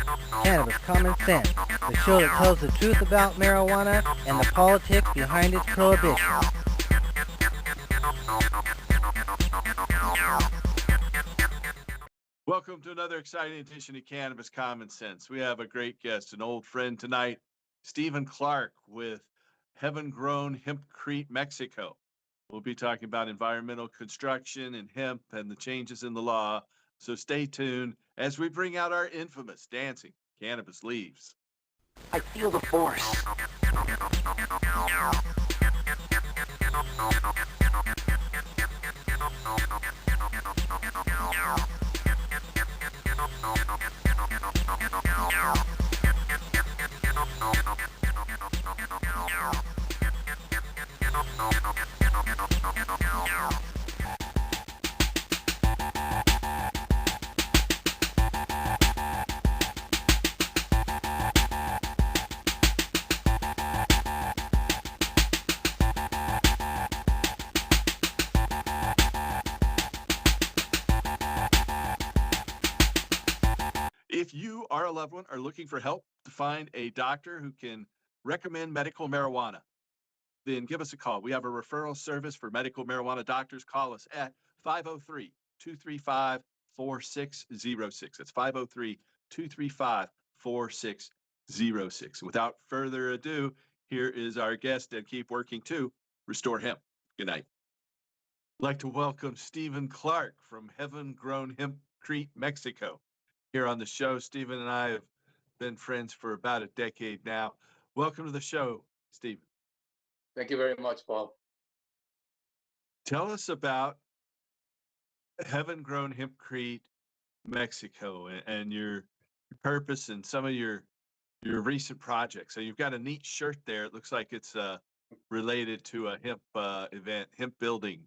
Cannabis Common Sense, the show that tells the truth about marijuana and the politics behind its prohibition. Welcome to another exciting edition of Cannabis Common Sense. We have a great guest, an old friend tonight, Stephen Clarke with Heaven Grown Hempcrete, Mexico. We'll be talking about environmental construction and hemp and the changes in the law. So stay tuned as we bring out our infamous dancing cannabis leaves. I feel the force. If you are a loved one or looking for help to find a doctor who can recommend medical marijuana, then give us a call. We have a referral service for medical marijuana doctors. Call us at 503 235 4606. That's 503 235 4606. Without further ado, here is our guest and keep working to restore hemp. Good night. I'd like to welcome Stephen Clarke from Heaven Grown Hempcrete, Mexico. Here on the show, Stephen and I have been friends for about a decade now. Welcome to the show, Stephen. Thank you very much, Paul. Tell us about Heaven Grown Hempcrete, Mexico, and your purpose and some of your recent projects. So you've got a neat shirt there. It looks like it's related to a hemp event, hemp building.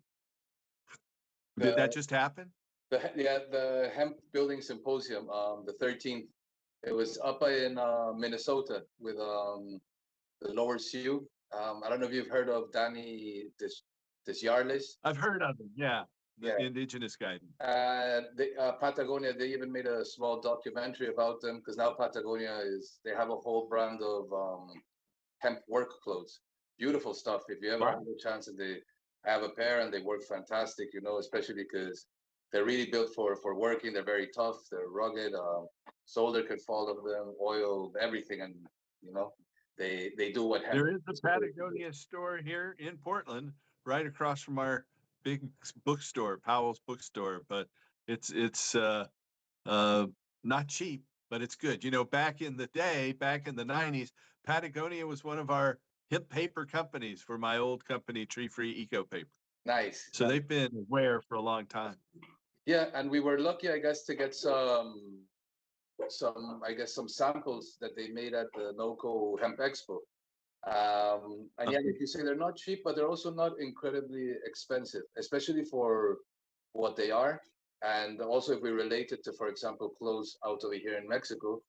Did that just happen? The hemp building symposium, the 13th. It was up in Minnesota with the Lower Sioux. I don't know if you've heard of Danny Desjarles. I've heard of him. Yeah, the indigenous guy. Patagonia. They even made a small documentary about them because now Patagonia they have a whole brand of hemp work clothes. Beautiful stuff. If you ever have a chance, and they have a pair and they work fantastic, especially because they're really built for working. They're very tough. They're rugged. Solder can fall off them. Oil, everything, and they do what hemp. There is a Patagonia store here in Portland, right across from our big bookstore, Powell's Bookstore. But it's not cheap, but it's good. Back in the day, back in the 90s, Patagonia was one of our hemp paper companies for my old company, Tree Free Eco Paper. Nice. So they've been aware for a long time. Yeah, and we were lucky, I guess, to get some samples that they made at the NOCO Hemp Expo. And like you say, they're not cheap, but they're also not incredibly expensive, especially for what they are. And also, if we relate it to, for example, clothes out over here in Mexico,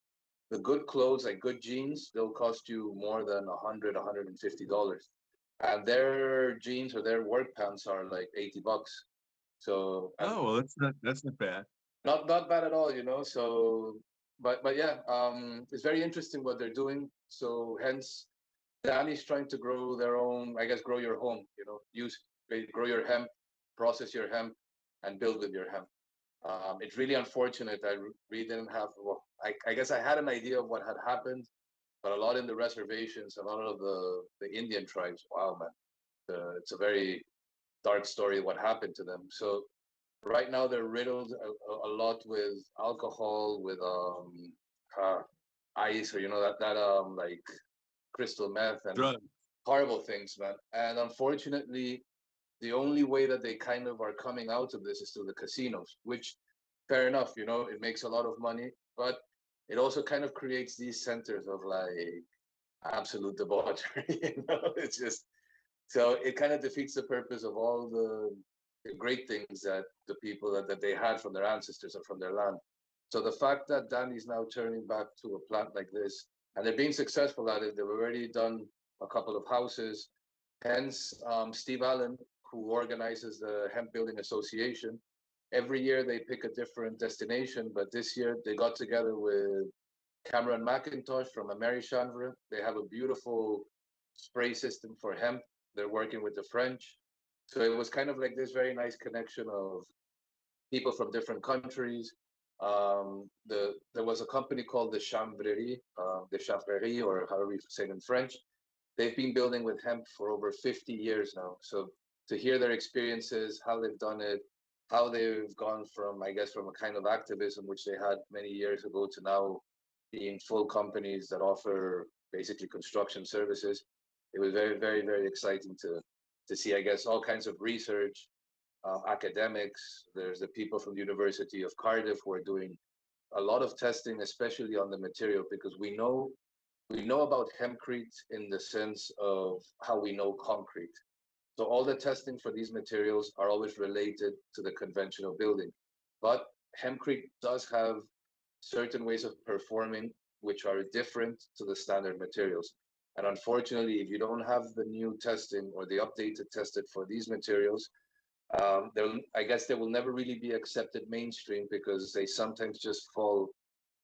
the good clothes, like good jeans, they'll cost you more than $150. And their jeans or their work pants are like $80. So well, that's not bad. Not bad at all, So, but yeah, it's very interesting what they're doing. So hence, Danny's trying to grow their own, I guess, grow your home. Grow your hemp, process your hemp, and build with your hemp. It's really unfortunate. I really didn't have. Well, I guess I had an idea of what had happened, but a lot in the reservations, a lot of the Indian tribes. Wow, man, it's a very dark story what happened to them. So right now they're riddled a lot with alcohol, with ice, or that like crystal meth and drugs. Horrible things, man. And unfortunately, the only way that they kind of are coming out of this is through the casinos, which fair enough, it makes a lot of money, but it also kind of creates these centers of like absolute debauchery. It's just so it kind of defeats the purpose of all the great things that the people that they had from their ancestors and from their land. So the fact that Danny's now turning back to a plant like this, and they're being successful at it, they've already done a couple of houses. Hence, Steve Allen, who organizes the Hemp Building Association, every year they pick a different destination, but this year they got together with Cameron McIntosh from Americhanvre. They have a beautiful spray system for hemp. They're working with the French. So it was kind of like this very nice connection of people from different countries. There was a company called the Chambrerie, or however you say it in French. They've been building with hemp for over 50 years now. So to hear their experiences, how they've done it, how they've gone from, I guess, from a kind of activism which they had many years ago to now being full companies that offer basically construction services. It was very, very, very exciting to see, I guess, all kinds of research, academics. There's the people from the University of Cardiff who are doing a lot of testing, especially on the material, because we know about hempcrete in the sense of how we know concrete. So all the testing for these materials are always related to the conventional building. But hempcrete does have certain ways of performing which are different to the standard materials. And unfortunately, if you don't have the new testing or the updated tested for these materials, I guess they will never really be accepted mainstream because they sometimes just fall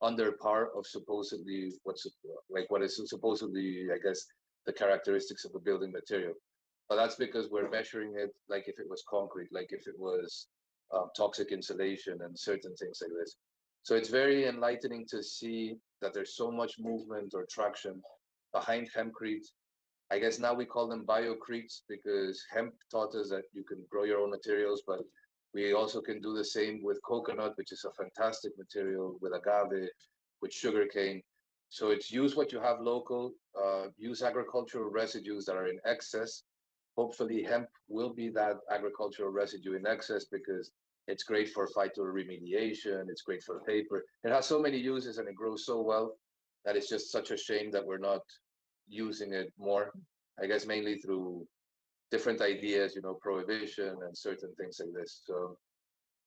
under par of supposedly what is supposedly, I guess, the characteristics of a building material. But that's because we're measuring it like if it was concrete, like if it was toxic insulation and certain things like this. So it's very enlightening to see that there's so much movement or traction behind hempcrete. I guess now we call them biocretes because hemp taught us that you can grow your own materials, but we also can do the same with coconut, which is a fantastic material, with agave, with sugarcane. So it's use what you have local, use agricultural residues that are in excess. Hopefully, hemp will be that agricultural residue in excess because it's great for phytoremediation, it's great for paper. It has so many uses and it grows so well that it's just such a shame that we're not using it more. I guess mainly through different ideas, prohibition and certain things like this. So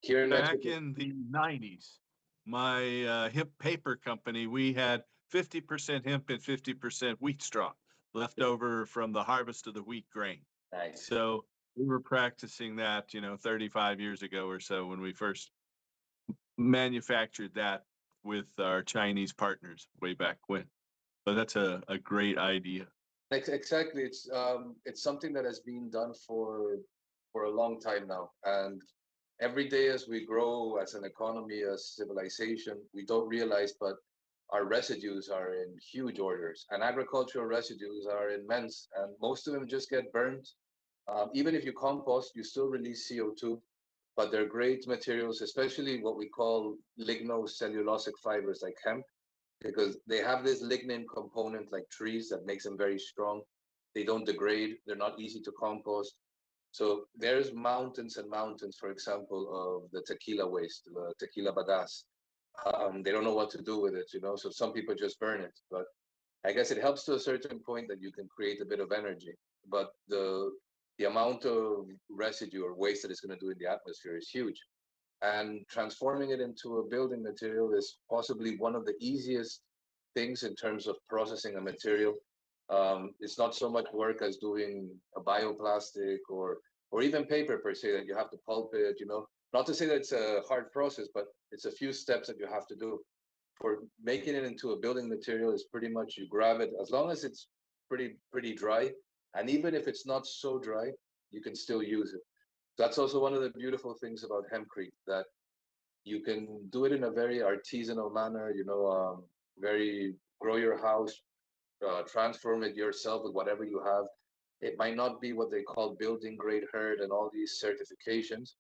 here in Back Mexico, in the 90s, my hemp paper company, we had 50% hemp and 50% wheat straw left over from the harvest of the wheat grain. nice. So we were practicing that, 35 years ago or so when we first manufactured that with our Chinese partners way back when. But that's a great idea. Exactly. It's something that has been done for a long time now. And every day as we grow as an economy, as civilization, we don't realize, but our residues are in huge orders, and agricultural residues are immense, and most of them just get burned. Even if you compost, you still release CO2, but they're great materials, especially what we call lignocellulosic fibers like hemp, because they have this lignin component like trees that makes them very strong. They don't degrade, they're not easy to compost. So there's mountains and mountains, for example, of the tequila waste, the tequila bagasse. They don't know what to do with it, so some people just burn it. But I guess it helps to a certain point that you can create a bit of energy. But the amount of residue or waste that it's going to do in the atmosphere is huge. And transforming it into a building material is possibly one of the easiest things in terms of processing a material. It's not so much work as doing a bioplastic or even paper per se that you have to pulp it. Not to say that it's a hard process, but it's a few steps that you have to do. For making it into a building material is pretty much you grab it as long as it's pretty dry, and even if it's not so dry, you can still use it. That's also one of the beautiful things about hempcrete, that you can do it in a very artisanal manner, very grow your house, transform it yourself with whatever you have. It might not be what they call building grade herd and all these certifications,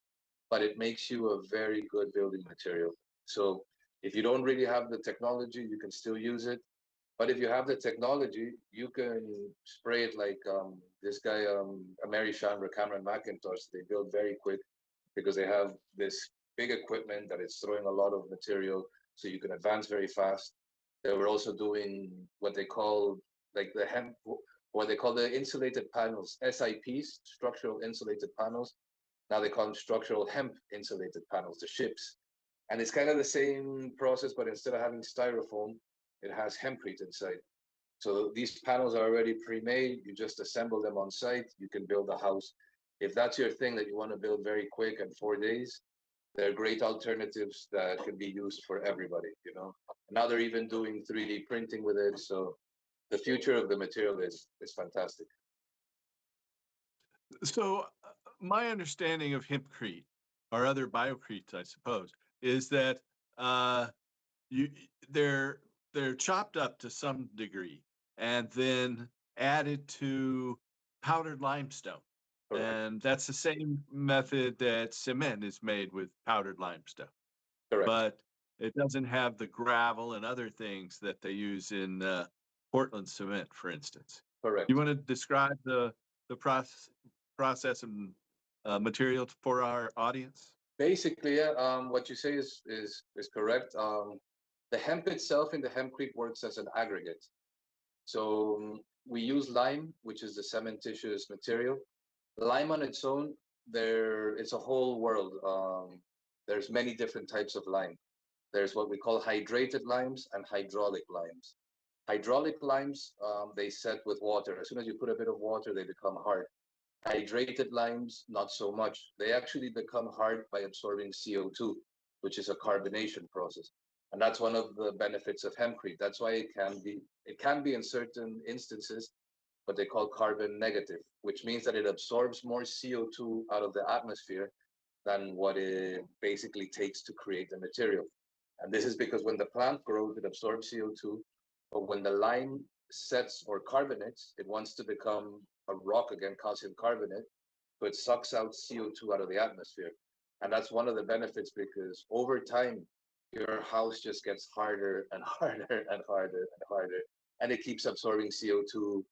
but it makes you a very good building material. So if you don't really have the technology, you can still use it. But if you have the technology, you can spray it like this guy, Mary Chandra, Cameron McIntosh. They build very quick because they have this big equipment that is throwing a lot of material, so you can advance very fast. They were also doing what they call like the hemp, what they call the insulated panels, SIPs, structural insulated panels. Now they call them structural hemp insulated panels, the ships. And it's kind of the same process, but instead of having styrofoam, it has hempcrete inside. So these panels are already pre-made. You just assemble them on site. You can build a house. If that's your thing that you want to build very quick in 4 days, they're great alternatives that can be used for everybody, you know. Now they're even doing 3D printing with it. So the future of the material is fantastic. So, my understanding of hempcrete or other biocretes, I suppose, is that uh, you they're they're chopped up to some degree and then added to powdered limestone. Correct. And that's the same method that cement is made with powdered limestone, Correct. but it doesn't have the gravel and other things that they use in Portland cement, for instance. You Correct. want to describe the process and material for our audience? Basically, yeah, what you say is correct. The hemp itself in the hempcrete works as an aggregate. So we use lime, which is the cementitious material. Lime on its own, it's a whole world. There's many different types of lime. There's what we call hydrated limes and hydraulic limes. Hydraulic limes, they set with water. As soon as you put a bit of water, they become hard. Hydrated limes, not so much. They actually become hard by absorbing CO2, which is a carbonation process. And that's one of the benefits of hempcrete. That's why it can be in certain instances what they call carbon negative, which means that it absorbs more CO2 out of the atmosphere than what it basically takes to create the material. And this is because when the plant grows, it absorbs CO2, but when the lime sets or carbonates, it wants to become a rock again, calcium carbonate, so it sucks out CO2 out of the atmosphere. And that's one of the benefits because over time, your house just gets harder and harder and harder and harder, and it keeps absorbing CO2.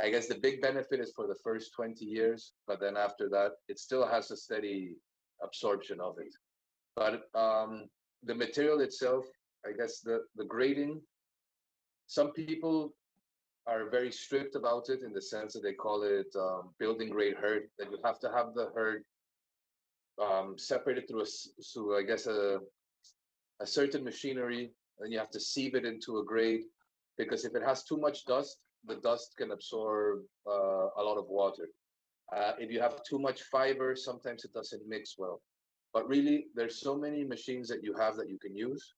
I guess the big benefit is for the first 20 years, but then after that, it still has a steady absorption of it. But the material itself, I guess the grading, some people are very strict about it in the sense that they call it building grade herd, that you have to have the herd separated through I guess a certain machinery, and you have to sieve it into a grade because if it has too much dust, the dust can absorb a lot of water. If you have too much fiber, sometimes it doesn't mix well. But really, there's so many machines that you have that you can use,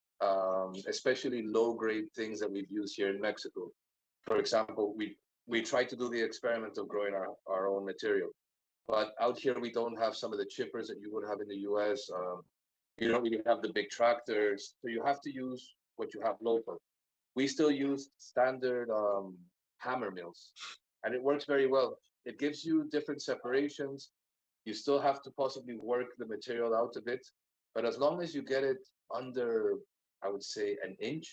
especially low grade things that we've used here in Mexico. For example, we tried to do the experiment of growing our own material, but out here we don't have some of the chippers that you would have in the US. You don't really have the big tractors, so you have to use what you have local. We still use standard hammer mills, and it works very well. It gives you different separations. You still have to possibly work the material out a bit, but as long as you get it under, I would say, an inch,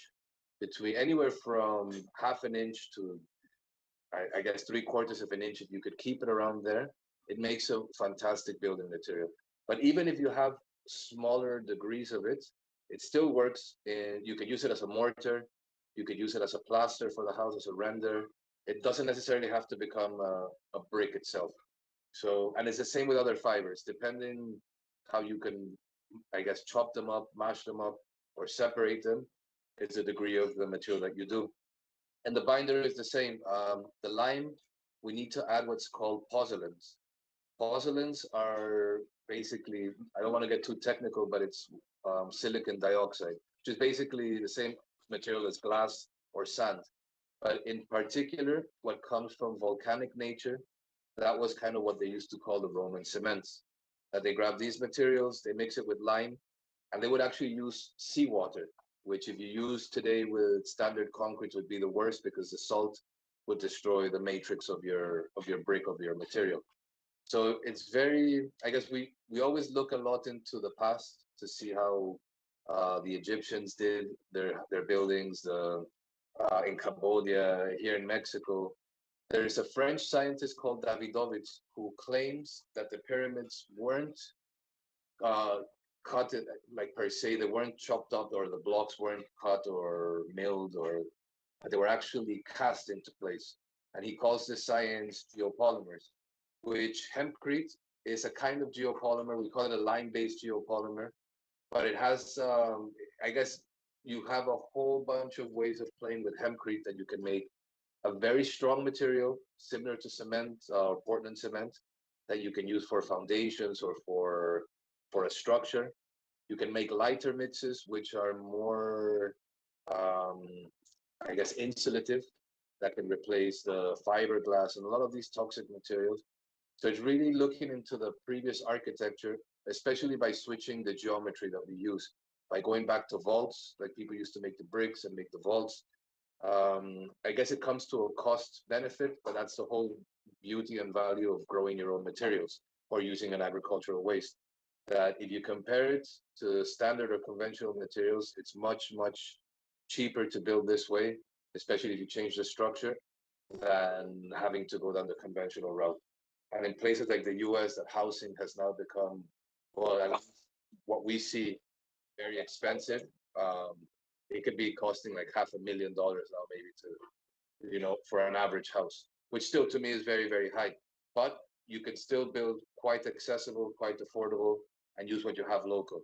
between anywhere from half an inch to I guess 3/4 of an inch, if you could keep it around there, it makes a fantastic building material. But even if you have smaller degrees of it, it still works. And you can use it as a mortar. You could use it as a plaster for the house, as a render. It doesn't necessarily have to become a brick itself. So, and it's the same with other fibers, depending how you can, I guess, chop them up, mash them up, or separate them. It's the degree of the material that you do. And the binder is the same. The lime, we need to add what's called pozzolans. Pozzolans are basically, I don't want to get too technical, but it's silicon dioxide, which is basically the same material as glass or sand. But in particular, what comes from volcanic nature, that was kind of what they used to call the Roman cements. That they grab these materials, they mix it with lime, and they would actually use seawater, which if you use today with standard concrete would be the worst because the salt would destroy the matrix of your brick of your material. So it's very, I guess we always look a lot into the past to see how the Egyptians did their buildings, in Cambodia, here in Mexico. There's a French scientist called Davidovich who claims that the pyramids weren't uh, cut it like per se. They weren't chopped up, or the blocks weren't cut or milled, or they were actually cast into place. And he calls this science geopolymers, which hempcrete is a kind of geopolymer. We call it a lime-based geopolymer, but it has, I guess, you have a whole bunch of ways of playing with hempcrete that you can make a very strong material similar to cement or Portland cement that you can use for foundations or for a structure. You can make lighter mixes, which are more, um, I guess, insulative, that can replace the fiberglass and a lot of these toxic materials. So it's really looking into the previous architecture, especially by switching the geometry that we use, by going back to vaults, like people used to make the bricks and make the vaults. I guess it comes to a cost benefit, but that's the whole beauty and value of growing your own materials or using an agricultural waste. That if you compare it to standard or conventional materials, it's much, much cheaper to build this way, especially if you change the structure, than having to go down the conventional route. And in places like the US, that housing has now become, well, at least what we see, very expensive. Um, it could be costing like $500,000 now, maybe to, for an average house, which still to me is very, very high. But you could still build quite accessible, quite affordable, and use what you have local.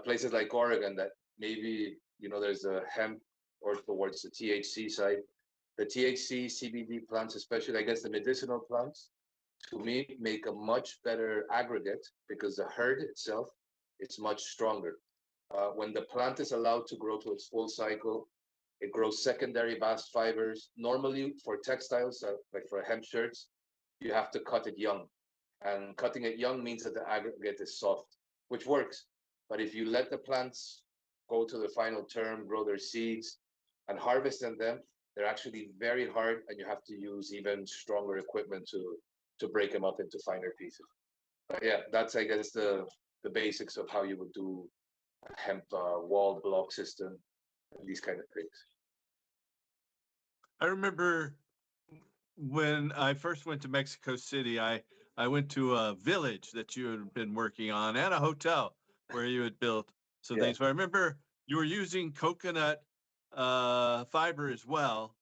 Places like Oregon that maybe, there's a hemp or towards the THC side. The THC, CBD plants, especially, I guess the medicinal plants, to me, make a much better aggregate because the herd itself, it's much stronger. When the plant is allowed to grow to its full cycle, it grows secondary bast fibers. Normally, for textiles, like for hemp shirts, you have to cut it young. And cutting it young means that the aggregate is soft, which works. But if you let the plants go to the final term, grow their seeds, and harvest them, they're actually very hard, and you have to use even stronger equipment to break them up into finer pieces. But yeah, that's I guess the basics of how you would do a hemp walled block system, these kind of things. I remember when I first went to Mexico City, I went to a village that you had been working on and a hotel where you had built some Yeah. things. But I remember you were using coconut fiber as well,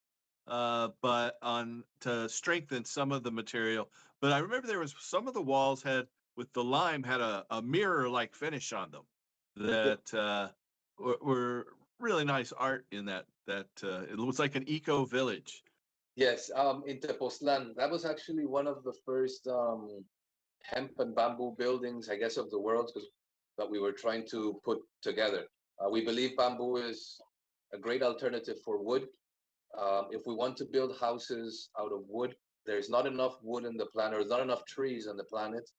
but on to strengthen some of the material. But I remember there was some of the walls had with the lime had a mirror-like finish on them that were really nice art in that it looks like an eco village. Yes, in Tepoztlan, that was actually one of the first hemp and bamboo buildings, I guess, of the world, because that we were trying to put together. We believe bamboo is a great alternative for wood. If we want to build houses out of wood, there's not enough wood in the planet, or there's not enough trees on the planet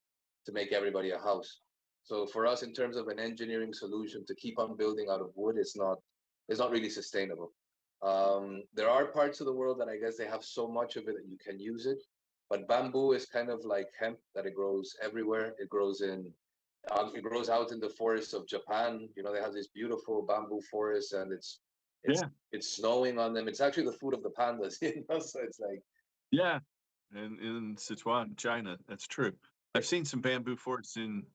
to make everybody a house. So for us, in terms of an engineering solution to keep on building out of wood, it's not really sustainable. There are parts of the world that I guess they have so much of it that you can use it, but bamboo is kind of like hemp that it grows everywhere. It grows out in the forests of Japan. They have these beautiful bamboo forests, and it's Yeah, it's snowing on them. It's actually the food of the pandas, So it's like, yeah, and in Sichuan, China, that's true. I've seen some bamboo forts in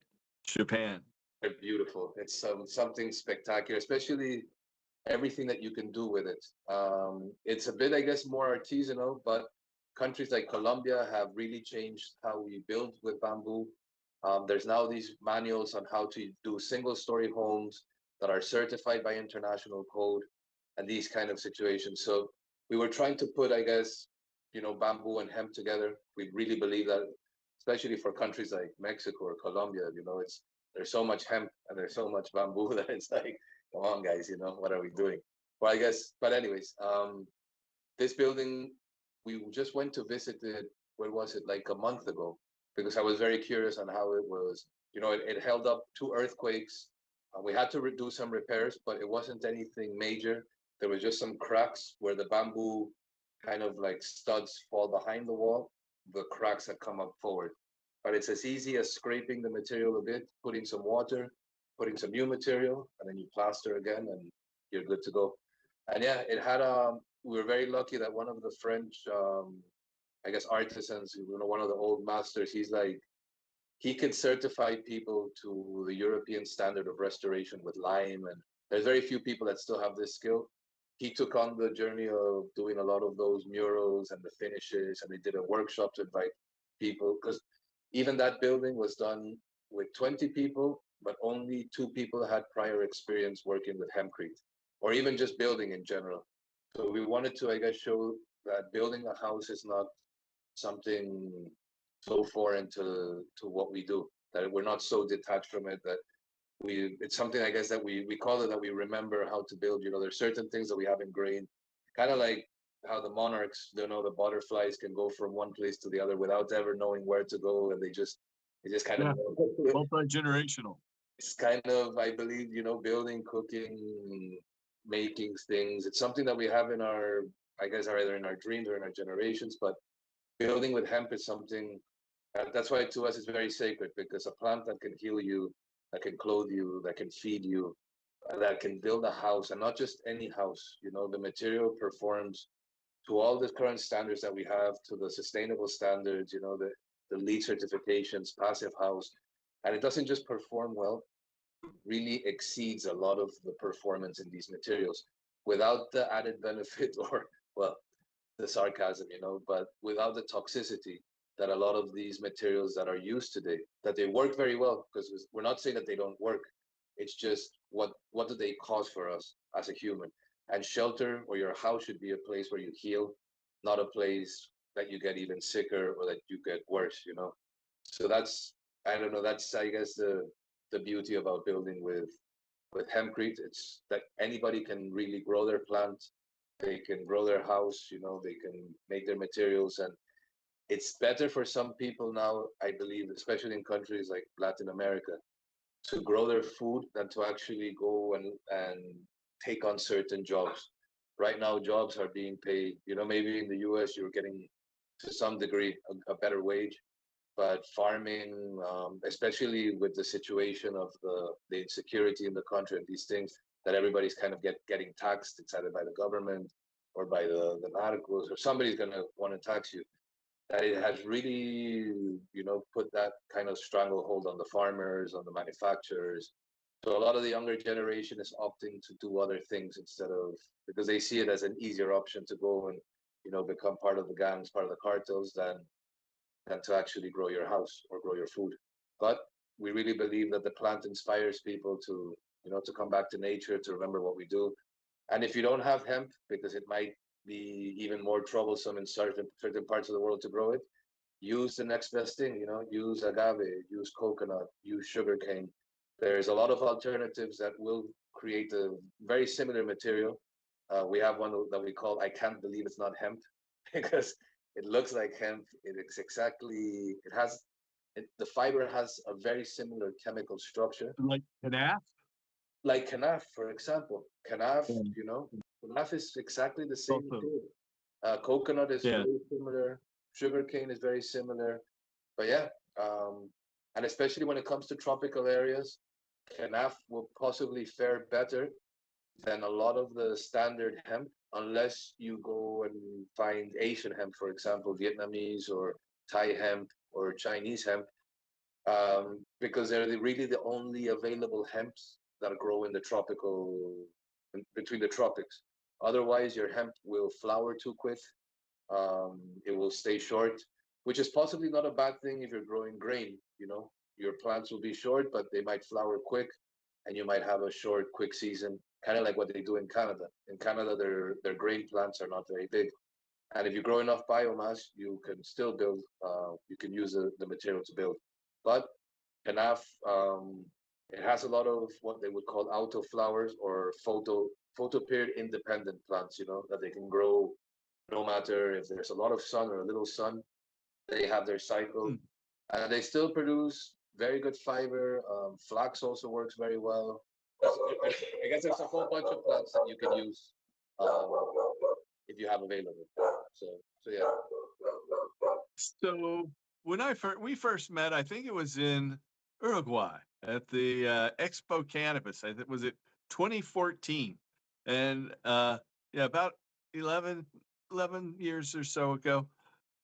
Japan. they're beautiful. It's something spectacular, especially everything that you can do with it. It's a bit, I guess, more artisanal, but countries like Colombia have really changed how we build with bamboo. There's now these manuals on how to do single-story homes that are certified by international code and these kind of situations. So we were trying to put, I guess, bamboo and hemp together. We really believe that, especially for countries like Mexico or Colombia, there's so much hemp and there's so much bamboo that it's like, come on, guys, what are we doing? Well, I guess, but anyways, this building, we just went to visit it, where was it, like a month ago, because I was very curious on how it was. It held up 2 earthquakes. We had to do some repairs, but it wasn't anything major. There was just some cracks where the bamboo kind of like studs fall behind the wall. The cracks had come up forward. But it's as easy as scraping the material a bit, putting some water, putting some new material, and then you plaster again, and you're good to go. And yeah, it had we were very lucky that one of the French, I guess, artisans, one of the old masters, he could certify people to the European standard of restoration with lime, and there's very few people that still have this skill. He took on the journey of doing a lot of those murals and the finishes, and they did a workshop to invite people, because even that building was done with 20 people, but only 2 people had prior experience working with hempcrete, or even just building in general. So we wanted to, I guess, show that building a house is not something so foreign to what we do, that we're not so detached from it, that it's something, I guess, that we call it that we remember how to build. There's certain things that we have ingrained, kind of like how the monarchs, the butterflies can go from one place to the other without ever knowing where to go, and they just kind of Yeah, multi-generational. it's kind of, I believe, building, cooking, making things. It's something that we have in our, I guess, either in our dreams or in our generations. But building with hemp is something that's why to us it's very sacred, because a plant that can heal you, that can clothe you, that can feed you, that can build a house, and not just any house. The material performs to all the current standards that we have, to the sustainable standards, the LEED certifications, passive house, and it doesn't just perform well, really exceeds a lot of the performance in these materials without the added benefit or, well, the sarcasm, but without the toxicity that a lot of these materials that are used today, that they work very well, because we're not saying that they don't work. It's just what do they cause for us as a human? And shelter or your house should be a place where you heal, not a place that you get even sicker or that you get worse. So that's, I don't know, that's, I guess, the beauty about building with hempcrete. It's that anybody can really grow their plant, they can grow their house, they can make their materials. And it's better for some people now, I believe, especially in countries like Latin America, to grow their food than to actually go and take on certain jobs. Right now, jobs are being paid, maybe in the US, you're getting to some degree a better wage. But farming, especially with the situation of the insecurity in the country and these things, that everybody's kind of getting taxed, it's either by the government or by the narcos, or somebody's going to want to tax you. That it has really, put that kind of stranglehold on the farmers, on the manufacturers. So a lot of the younger generation is opting to do other things instead of, because they see it as an easier option to go and, become part of the gangs, part of the cartels, than to actually grow your house or grow your food. But we really believe that the plant inspires people to come back to nature, to remember what we do. And if you don't have hemp, because it might be even more troublesome in certain parts of the world to grow it, use the next best thing. Use agave, use coconut, use sugarcane. There's a lot of alternatives that will create a very similar material. We have one that we call "I Can't Believe It's Not Hemp," because it looks like hemp. It's exactly. The fiber has a very similar chemical structure, Like Canaf? like Canaf, for example. Canaf, Yeah. Canaf is exactly the same Also, material. Coconut is yeah. very similar. Sugarcane is very similar. But yeah, and especially when it comes to tropical areas, Canaf will possibly fare better than a lot of the standard hemp, unless you go and find Asian hemp, for example, Vietnamese or Thai hemp or Chinese hemp, because they're really the only available hemps that grow in the between the tropics. Otherwise, your hemp will flower too quick. It will stay short, which is possibly not a bad thing if you're growing grain. Your plants will be short, but they might flower quick, and you might have a short, quick season, kind of like what they do in Canada. In Canada, their grain plants are not very big, and if you grow enough biomass, you can still build. You can use the material to build, but Canaf, it has a lot of what they would call autoflowers or photoperiod independent plants. That they can grow no matter if there's a lot of sun or a little sun. They have their cycle, Hmm. and they still produce very good fiber. Flax also works very well. I guess there's a whole bunch of plants that you can use um, if you have available. So, so yeah. So when we first met, I think it was in Uruguay at the Expo Cannabis. I think was it 2014, and yeah, about 11 years or so ago.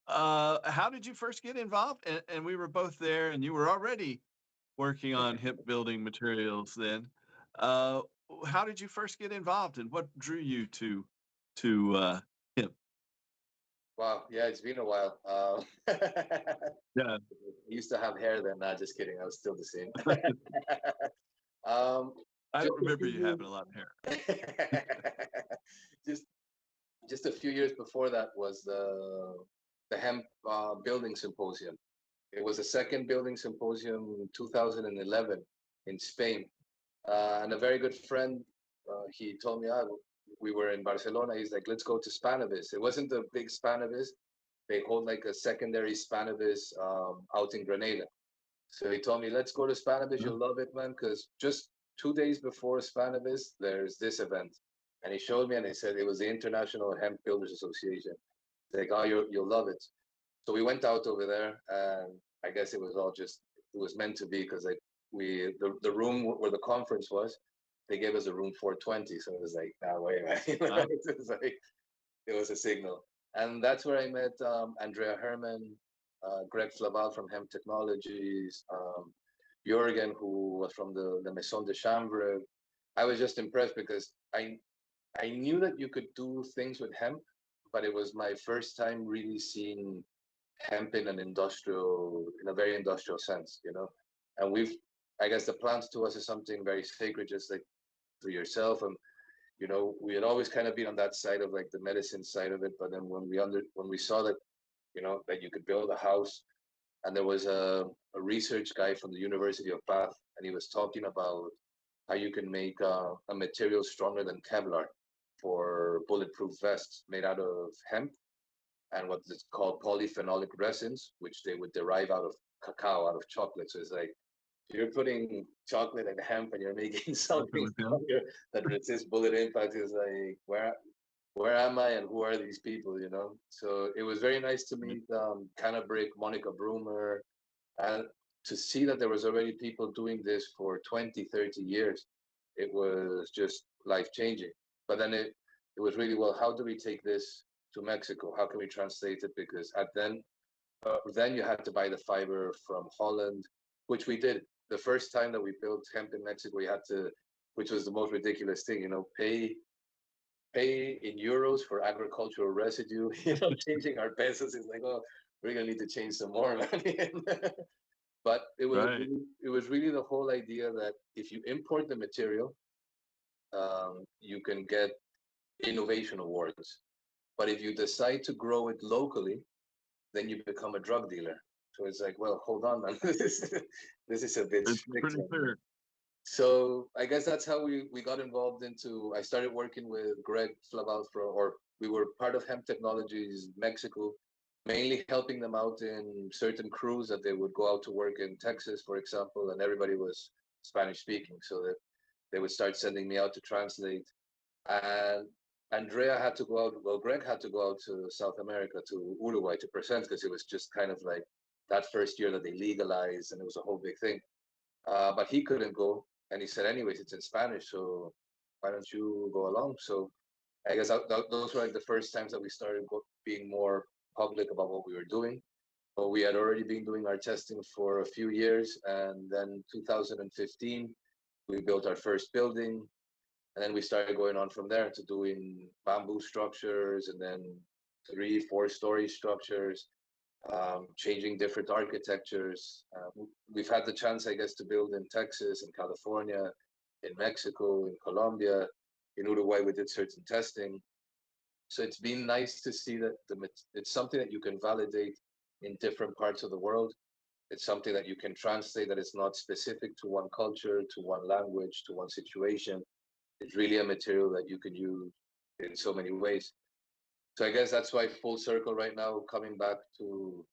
How did you first get involved? And we were both there, and you were already working on hemp building materials then. Uh, how did you first get involved, and what drew you to hemp? Wow, yeah, it's been a while. I Yeah, used to have hair then. Nah, just kidding. I was still the same. um, I just don't a remember you few having a lot of hair. years, just just a few years before that was the hemp building symposium. It was the second building symposium in 2011 in Spain. And a very good friend, he told me, we were in Barcelona. He's like, let's go to Spannabis. It wasn't the big Spannabis. They hold like a secondary Spannabis out in Grenada. So he told me, let's go to Spannabis. You'll love it, man. Because just 2 days before Spannabis, there's this event. And he showed me and he said it was the International Hemp Builders Association. He's like, oh, you'll love it. So we went out over there, and I guess it was all just, it was meant to be because like the room where the conference was, they gave us a room 420. So it was like, nah, wait, man. It was like, it was a signal. And that's where I met Andrea Herman, Greg Flaval from Hemp Technologies, Jürgen, who was from the Maison de Chambre. I was just impressed because I knew that you could do things with hemp, but it was my first time really seeing hemp in in a very industrial sense, you know. And I guess the plants to us is something very sacred, just like to yourself. And you know, we had always kind of been on that side of like the medicine side of it. But then when we saw that, you know, that you could build a house, and there was a research guy from the University of Bath, and he was talking about how you can make a material stronger than Kevlar for bulletproof vests made out of hemp and what is called polyphenolic resins, which they would derive out of cacao, out of chocolate. So it's like you're putting chocolate and hemp and you're making something stronger that resists bullet impact. Is like where am I and who are these people, you know? So it was very nice to meet Cannabrick, Monica Brumer, and to see that there was already people doing this for 20, 30 years. It was just life changing. But then it was really, well, how do we take this to Mexico? How can we translate it? Because then you had to buy the fiber from Holland, which we did. The first time that we built hemp in Mexico, we had to, which was the most ridiculous thing, you know, pay in euros for agricultural residue, you know, changing our pesos is like, oh, we're gonna need to change some more money. But Right. it was really the whole idea that if you import the material, you can get innovation awards. But if you decide to grow it locally, then you become a drug dealer. So it's like, well, hold on, man. This is a bit It's strict. pretty clear. So I guess that's how we got involved into. I started working with Greg Flaval or we were part of Hemp Technologies Mexico, mainly helping them out in certain crews that they would go out to work in Texas, for example, and everybody was Spanish speaking, so that they would start sending me out to translate. And Andrea had to go out. Well, Greg had to go out to South America, to Uruguay, to present because it was just kind of like that first year that they legalized, and it was a whole big thing. But he couldn't go, and he said, anyways, it's in Spanish, so why don't you go along? So I guess those were like the first times that we started being more public about what we were doing. But we had already been doing our testing for a few years, and then 2015, we built our first building, and then we started going on from there to doing bamboo structures, and then 3, 4 story structures, changing different architectures. We've had the chance, I guess, to build in Texas, in California, in Mexico, in Colombia, in Uruguay. We did certain testing, so it's been nice to see that it's something that you can validate in different parts of the world. It's something that you can translate, that it's not specific to one culture, to one language, to one situation. It's really a material that you can use in so many ways. So I guess that's why full circle right now, coming back to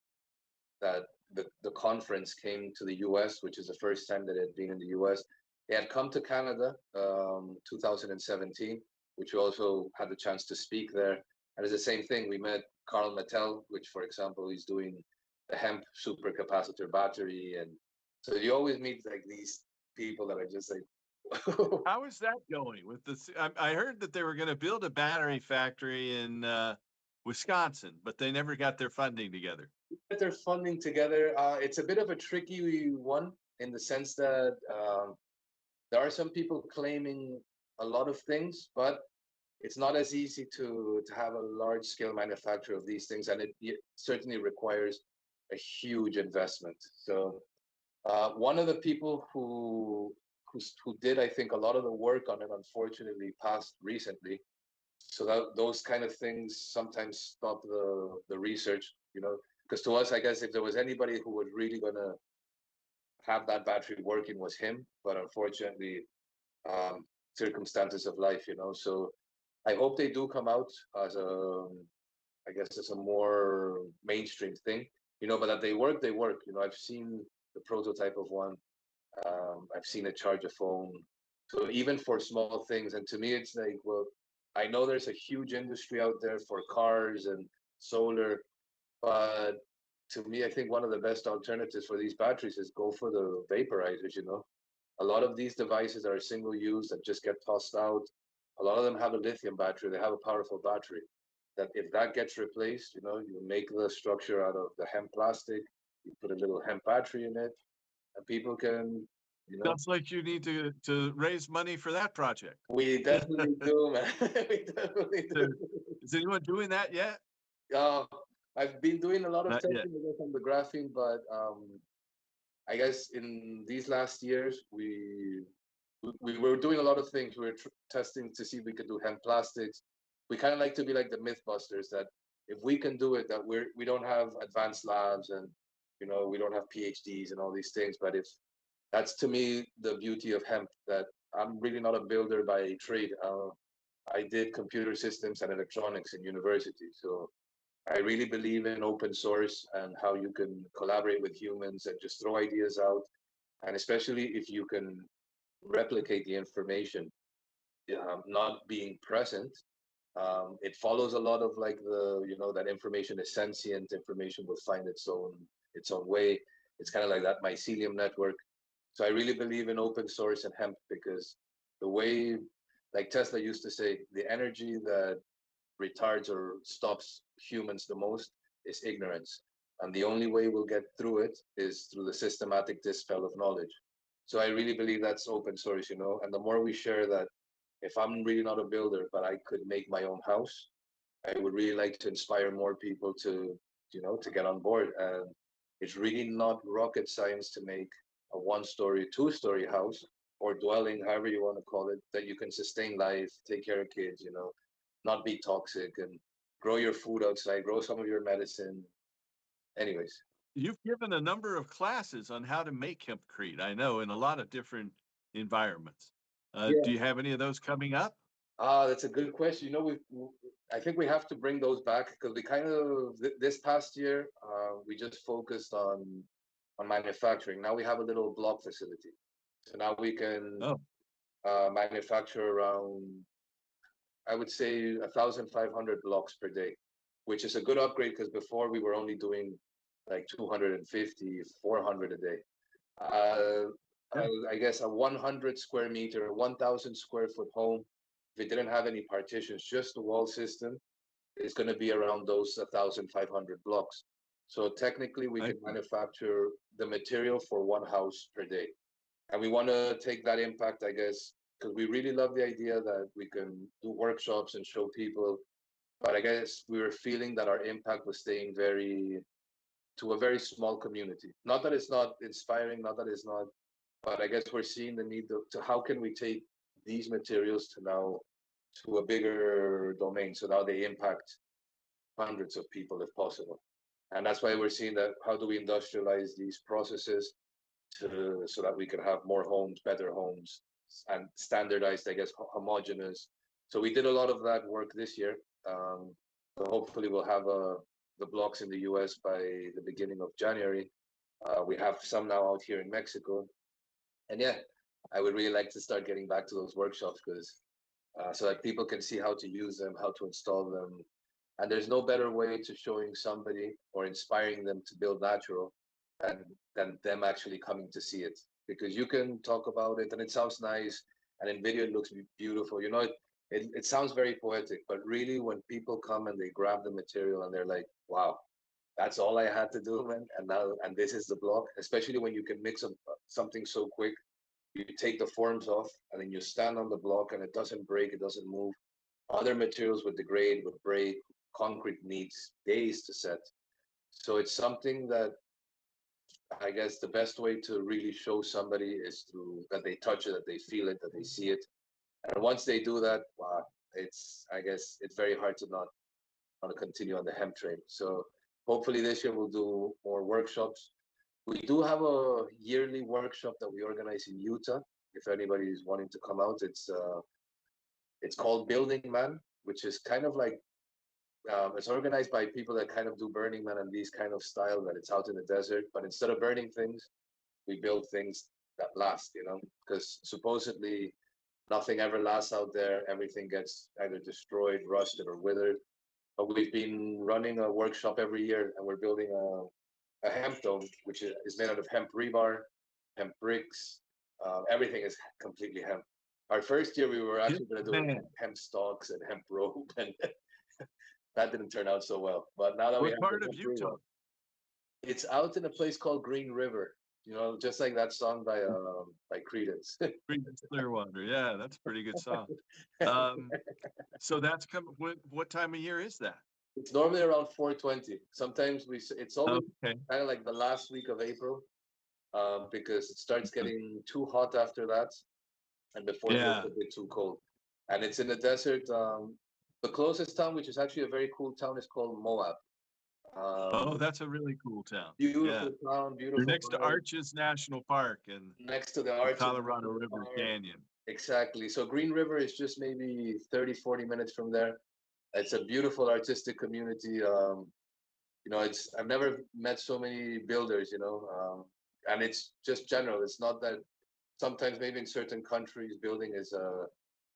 that, the conference came to the US, which is the first time that it had been in the US. It had come to Canada 2017, which we also had the chance to speak there. And it's the same thing. We met Carl Mattel, which, for example, is doing the hemp supercapacitor battery. And so you always meet like these people that are just like, How is that going with this? I heard that they were going to build a battery factory in Wisconsin, but they never got their funding together. get their funding together. It's a bit of a tricky one in the sense that there are some people claiming a lot of things, but it's not as easy to have a large scale manufacture of these things, and it certainly requires a huge investment. So one of the people who did, I think, a lot of the work on it, unfortunately passed recently. So those kind of things sometimes stop the research, you know, because to us, I guess if there was anybody who was really gonna have that battery working, was him. But unfortunately, circumstances of life, So I hope they do come out as I guess it's a more mainstream thing, but that they work, they work. I've seen the prototype of one. I've seen it charge a phone. So even for small things, and to me, it's like, well, I know there's a huge industry out there for cars and solar, but to me, I think one of the best alternatives for these batteries is go for the vaporizers. A lot of these devices are single use that just get tossed out. A lot of them have a lithium battery. They have a powerful battery that if that gets replaced, you make the structure out of the hemp plastic, you put a little hemp battery in it, and people can, Sounds like you need to raise money for that project. we definitely do, man. We definitely So, do. is anyone doing that yet? Uh, I've been doing a lot of Not yet. testing on the graphene, but I guess in these last years, we were doing a lot of things. We were testing to see if we could do hemp plastics. We kind of like to be like the myth busters that if we can do it, that we don't have advanced labs and we don't have PhDs and all these things. But if that's to me the beauty of hemp, that I'm really not a builder by trade. I did computer systems and electronics in university, so I really believe in open source and how you can collaborate with humans and just throw ideas out. And especially if you can replicate the information, not being present, it follows a lot of like that information is sentient. Information will find its own way. It's kind of like that mycelium network. So I really believe in open source and hemp because the way, like Tesla used to say, the energy that retards or stops humans the most is ignorance. And the only way we'll get through it is through the systematic dispel of knowledge. So I really believe that's open source, and the more we share that, if I'm really not a builder, but I could make my own house, I would really like to inspire more people to get on board. And it's really not rocket science to make a 1-story, 2-story house or dwelling, however you want to call it, that you can sustain life, take care of kids, not be toxic and grow your food outside, grow some of your medicine. Anyways. You've given a number of classes on how to make hempcrete, I know, in a lot of different environments. Do you have any of those coming up? That's a good question. I think we have to bring those back because we kind of this past year we just focused on manufacturing. Now we have a little block facility, so now we can manufacture around, I would say, 1,500 blocks per day, which is a good upgrade because before we were only doing like 250, 400 a day. I guess a 100 square meter, 1,000 square foot home, if it didn't have any partitions, just the wall system, is going to be around those 1,500 blocks. So technically, we can manufacture the material for one house per day. And we want to take that impact, I guess, because we really love the idea that we can do workshops and show people. But I guess we were feeling that our impact was staying to a very small community. Not that it's not inspiring, not that it's not, but I guess we're seeing the need to how can we take these materials to a bigger domain so now they impact hundreds of people if possible. And that's why we're seeing that how do we industrialize these processes so that we can have more homes, better homes, and standardized, I guess, homogeneous. So we did a lot of that work this year. So hopefully we'll have the blocks in the US by the beginning of January. We have some now out here in Mexico. And yeah, I would really like to start getting back to those workshops because so that people can see how to use them, how to install them. And there's no better way to showing somebody or inspiring them to build natural than them actually coming to see it. Because you can talk about it and it sounds nice, and in video it looks beautiful. It sounds very poetic, but really when people come and they grab the material and they're like, wow, that's all I had to do, man. And this is the block, especially when you can mix up something so quick. You take the forms off and then you stand on the block and it doesn't break, it doesn't move. Other materials would degrade, would break. Concrete needs days to set. So it's something that I guess the best way to really show somebody is through that they touch it, that they feel it, that they see it. And once they do that, wow, I guess it's very hard to not want to continue on the hemp train. So hopefully this year we'll do more workshops. We do have a yearly workshop that we organize in Utah if anybody's wanting to come out, it's called Building Man, which is kind of like it's organized by people that kind of do Burning Man and these kind of style that it's out in the desert. But instead of burning things, we build things that last, you know, because supposedly nothing ever lasts out there. Everything gets either destroyed, rusted, or withered. But we've been running a workshop every year, and we're building a hemp dome, which is made out of hemp rebar, hemp bricks. Everything is completely hemp. Our first year, we were actually going to do it Man, hemp stalks and hemp rope, and that didn't turn out so well. But now that we what have part the of hemp Utah? rebar, it's out in a place called Green River. You know, just like that song by Credence. Creedence Clearwater. Yeah, that's a pretty good song. So that's coming. What time of year is that? It's normally around 4:20. Sometimes it's always Okay. kind of like the last week of April, because it starts getting too hot after that, and before it gets Yeah. a bit too cold. And it's in the desert. The closest town, which is actually a very cool town, is called Moab. Oh, Um, that's a really cool town. Yeah. Beautiful town, You're beautiful next to vibe, Arches National Park and next to the the Arches Colorado National River Park. Canyon. Exactly. So Green River is just maybe 30, 40 minutes from there. It's a beautiful artistic community. You know, it's I've never met so many builders, you know, and it's just general. It's not that sometimes maybe in certain countries building is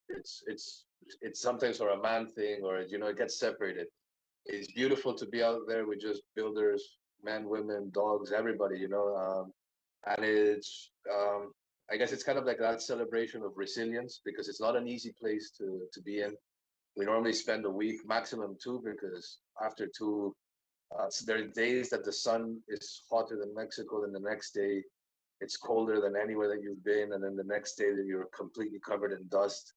it's it's it's sometimes for a man thing, or you know, it gets separated. It's beautiful to be out there with just builders, men, women, dogs, everybody, you know, and it's I guess it's kind of like that celebration of resilience because it's not an easy place to be in. We normally spend a week, maximum two, because after two, so there are days that the sun is hotter than Mexico, then the next day it's colder than anywhere that you've been, and then the next day that you're completely covered in dust.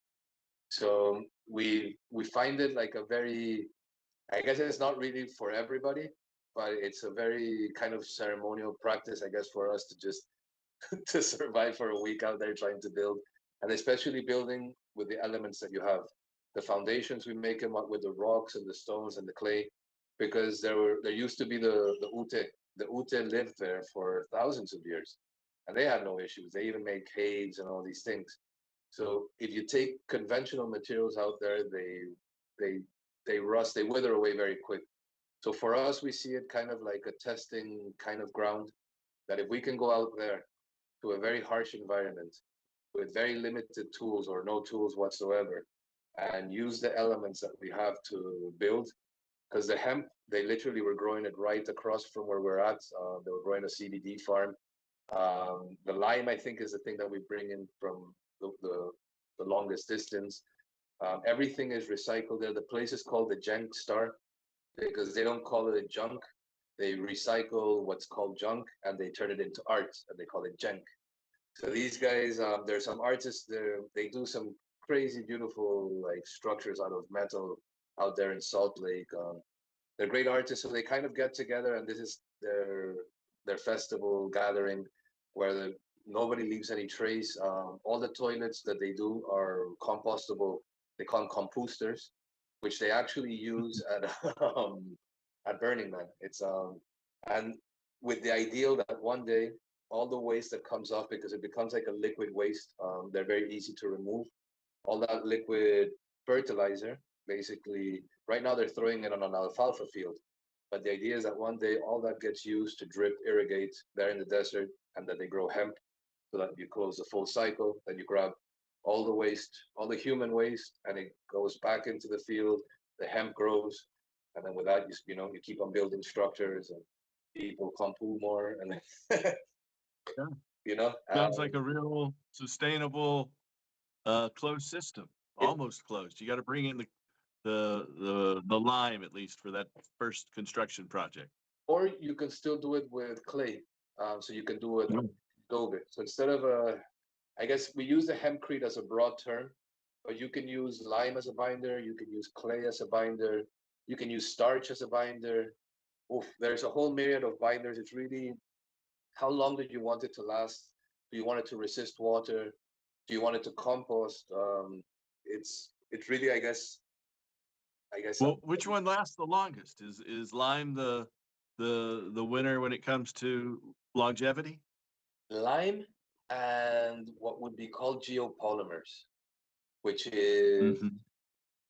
So we find it like a very, I guess it's not really for everybody, but it's a very kind of ceremonial practice, I guess, for us to just to survive for a week out there trying to build, and especially building with the elements that you have. The foundations we make them up with the rocks and the stones and the clay, because there used to be the Ute. The Ute lived there for thousands of years, and they had no issues. They even made caves and all these things. So if you take conventional materials out there, they they rust, they wither away very quick. So for us, we see it kind of like a testing kind of ground, that if we can go out there to a very harsh environment with very limited tools or no tools whatsoever and use the elements that we have to build, because the hemp, they literally were growing it right across from where we're at. They were growing a CBD farm. The lime, I think, is the thing that we bring in from the longest distance. Everything is recycled there. The place is called the Jenk Star because they don't call it a junk. They recycle what's called junk and they turn it into art and they call it jenk. So these guys, there's some artists there. They do some crazy, beautiful like structures out of metal out there in Salt Lake. They're great artists, so they kind of get together, and this is their festival gathering where nobody leaves any trace. All the toilets that they do are compostable. They call them composters, which they actually use at Burning Man. It's and with the ideal that one day all the waste that comes off, because it becomes like a liquid waste, they're very easy to remove. All that liquid fertilizer, basically, right now they're throwing it on an alfalfa field. But the idea is that one day all that gets used to drip irrigate there in the desert, and that they grow hemp, so that you close the full cycle. Then you grab all the waste, all the human waste, and it goes back into the field. The hemp grows, and then with that, you know, you keep on building structures, and people compost more, and Yeah. you know, Sounds like a real sustainable, closed system. it, Almost closed. You got to bring in the lime at least for that first construction project. or you can still do it with clay. So you can do it Mm. adobe. So instead of I guess we use the hempcrete as a broad term, but you can use lime as a binder. You can use clay as a binder. You can use starch as a binder. Oof, there's a whole myriad of binders. It's really how long do you want it to last? Do you want it to resist water? Do you want it to compost? It's really, I guess, Well, which one lasts the longest? Is lime the winner when it comes to longevity? lime. and what would be called geopolymers, which is, Hmm.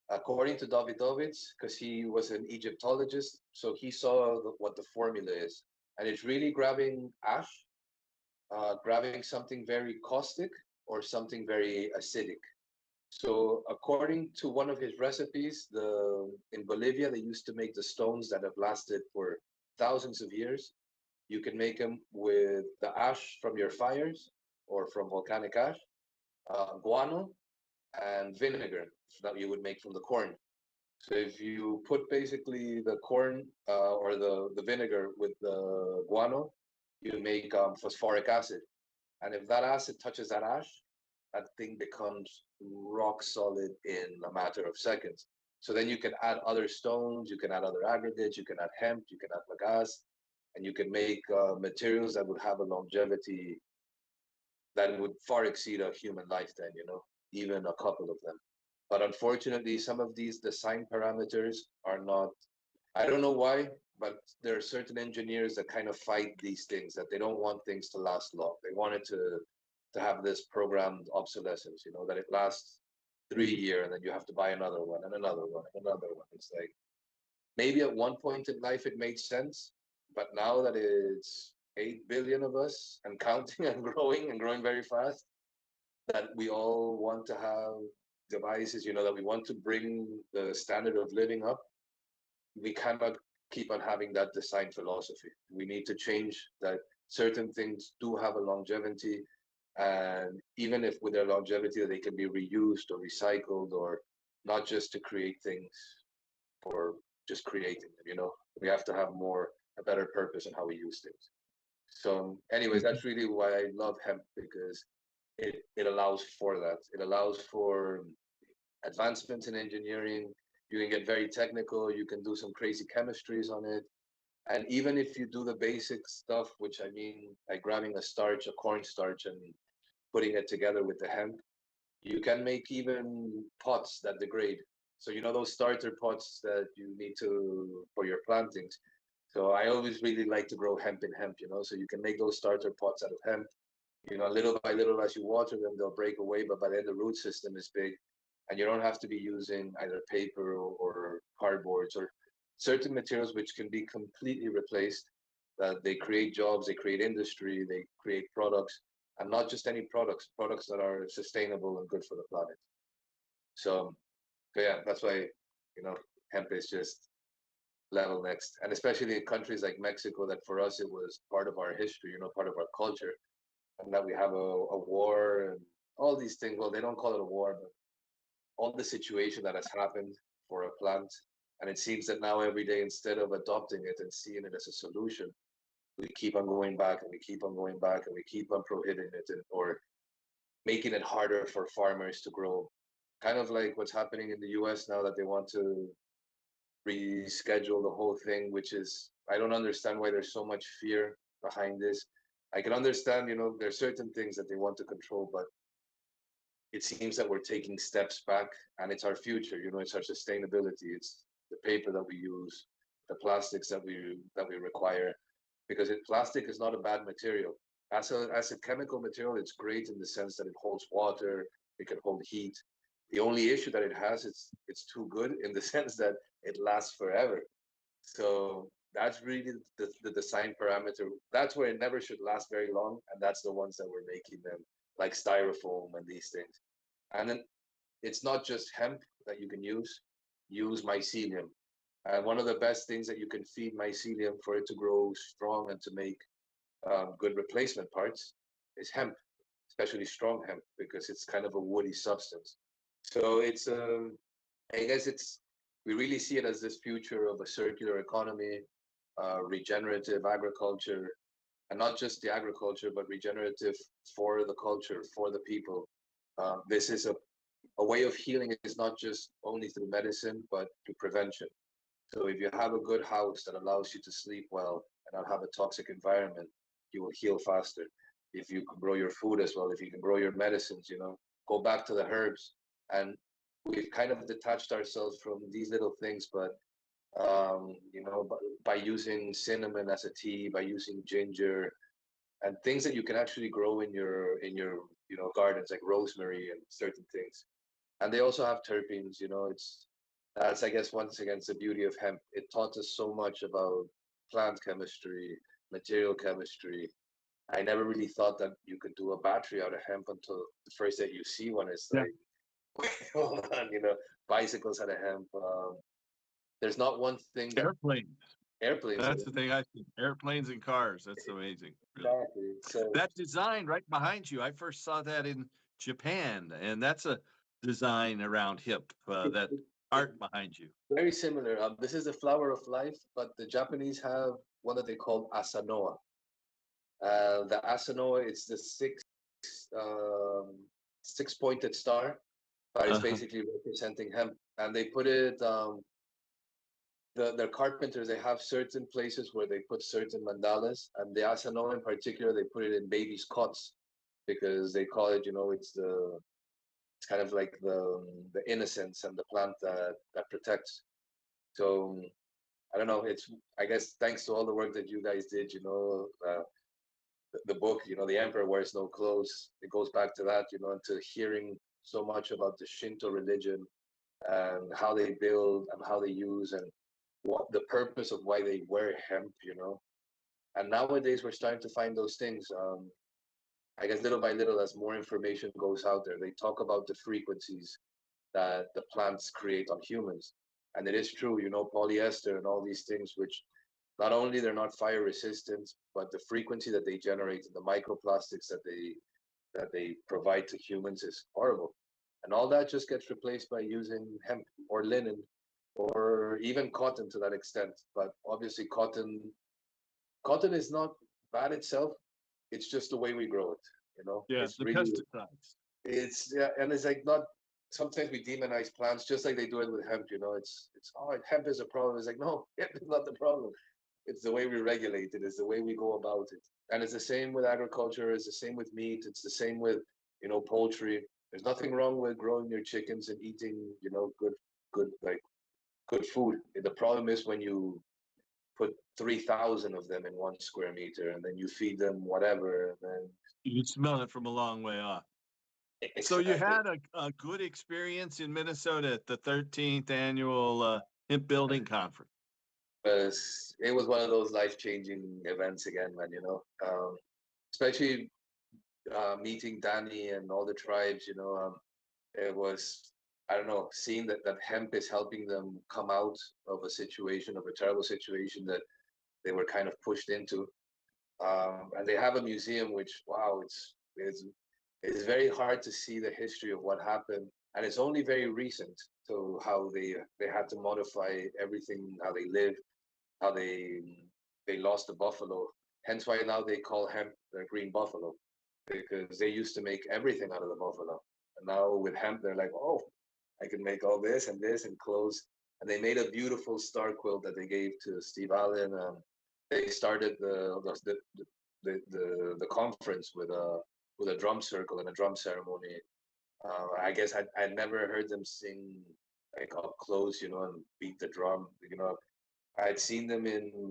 according to Davidovich, because he was an Egyptologist, so he saw what the formula is. And it's really grabbing ash, grabbing something very caustic or something very acidic. So according to one of his recipes, the in Bolivia they used to make the stones that have lasted for thousands of years. You can make them with the ash from your fires or from volcanic ash, guano, and vinegar that you would make from the corn. So if you put basically the corn or the vinegar with the guano, you make phosphoric acid. And if that acid touches that ash, that thing becomes rock solid in a matter of seconds. So then you can add other stones, you can add other aggregates, you can add hemp, you can add bagasse, and you can make materials that would have a longevity that would far exceed a human lifetime, even a couple of them. But unfortunately, some of these design parameters are not, I don't know why, but there are certain engineers that kind of fight these things, that they don't want things to last long. They want it to have this programmed obsolescence, that it lasts 3 years and then you have to buy another one and another one and another one. It's like maybe at one point in life it made sense, but now that it's 8 billion of us and counting and growing very fast, that we all want to have devices, that we want to bring the standard of living up, we cannot keep on having that design philosophy. We need to change that. Certain things do have a longevity, and even if with their longevity they can be reused or recycled, or not just to create things for just creating them. We have to have more a better purpose in how we use things. So, anyways, that's really why I love hemp, because it allows for that. It allows for advancements in engineering. You can get very technical. You can do some crazy chemistries on it. And even if you do the basic stuff, which I mean, like grabbing a starch, a cornstarch, and putting it together with the hemp, you can make even pots that degrade. So those starter pots that you need to for your plantings. So I always really like to grow hemp in hemp, so you can make those starter pots out of hemp. Little by little, as you water them, they'll break away, but by then the root system is big, and you don't have to be using either paper or cardboards or certain materials which can be completely replaced. That they create jobs, they create industry, they create products, and not just any products that are sustainable and good for the planet. So yeah, that's why hemp is just level next, and especially in countries like Mexico, that for us it was part of our history, part of our culture, and that we have a war and all these things. Well, they don't call it a war, but all the situation that has happened for a plant. And it seems that now every day, instead of adopting it and seeing it as a solution, we keep on going back and we keep on going back and we keep on prohibiting it, or making it harder for farmers to grow. Kind of like what's happening in the US now, that they want to reschedule the whole thing, which is, I don't understand why there's so much fear behind this. I can understand, there's certain things that they want to control, but it seems that we're taking steps back, and it's our future. It's our sustainability. It's the paper that we use, the plastics that we require, because plastic is not a bad material. As a chemical material, it's great in the sense that it holds water, it can hold heat. The only issue that it has is it's too good in the sense that it lasts forever. So that's really the design parameter. That's where it never should last very long, and that's the ones that we're making them, like styrofoam and these things. And then it's not just hemp that you can use mycelium. And one of the best things that you can feed mycelium for it to grow strong and to make good replacement parts is hemp, especially strong hemp, because it's kind of a woody substance. So I guess we really see it as this future of a circular economy, regenerative agriculture, and not just the agriculture, but regenerative for the culture, for the people. This is a way of healing. Is not just only through medicine, but through prevention. So if you have a good house that allows you to sleep well and not have a toxic environment, you will heal faster. If you can grow your food as well, if you can grow your medicines, go back to the herbs. And we've kind of detached ourselves from these little things, but by using cinnamon as a tea, by using ginger, and things that you can actually grow in your gardens, like rosemary and certain things. And they also have terpenes. That's, I guess, once again, it's the beauty of hemp. It taught us so much about plant chemistry, material chemistry. I never really thought that you could do a battery out of hemp until the first day you see one. It's Yeah. like, wait, hold on, bicycles out of hemp. There's not one thing that Airplanes. airplanes. That's the thing I see. Airplanes and cars. That's amazing. Really. Exactly. So That design right behind you, I first saw that in Japan, and that's a design around hip. That it's art behind you. very similar. This is the flower of life, but the Japanese have one that they call asanoa. The asanoa, it's the um, six-pointed star, but it's Uh-huh. basically representing hemp. And they put it. The carpenters, they have certain places where they put certain mandalas, and the asanoa in particular, they put it in babies' cots because they call it, it's kind of like the innocence and the plant that protects. So I don't know. It's, I guess, thanks to all the work that you guys did. The book. The Emperor Wears No Clothes. It goes back to that. And to hearing so much about the Shinto religion and how they build and how they use and what the purpose of why they wear hemp. And nowadays we're starting to find those things. I guess little by little, as more information goes out there, they talk about the frequencies that the plants create on humans. And it is true, polyester and all these things, which not only they're not fire resistant, but the frequency that they generate and the microplastics that they provide to humans is horrible. And all that just gets replaced by using hemp or linen or even cotton to that extent. But obviously cotton is not bad itself. It's just the way we grow it. Yeah, It's the really pesticides. it's yeah, and it's like not sometimes we demonize plants just like they do it with hemp. It's hemp is a problem. It's like no, hemp is not the problem. It's the way we regulate it. It's the way we go about it. And it's the same with agriculture. It's the same with meat. It's the same with poultry. There's nothing wrong with growing your chickens and eating good like good food. The problem is when you put 3,000 of them in 1 square meter and then you feed them whatever and then You can smell it from a long way off. So you exactly. had a good experience in Minnesota at the 13th annual hemp building conference. It was one of those life-changing events again, man. Especially meeting Danny and all the tribes. It was, I don't know, seeing that hemp is helping them come out of a situation, of a terrible situation that they were kind of pushed into. And they have a museum, which wow, it's very hard to see the history of what happened, and it's only very recent to how they had to modify everything, how they live, how they lost the buffalo. Hence why now they call hemp the green buffalo because they used to make everything out of the buffalo. And now with hemp, they're like, oh, I can make all this and clothes. And they made a beautiful star quilt that they gave to Steve Allen. They started the conference with a drum circle and a drum ceremony. I guess I'd never heard them sing like up close, and beat the drum. I'd seen them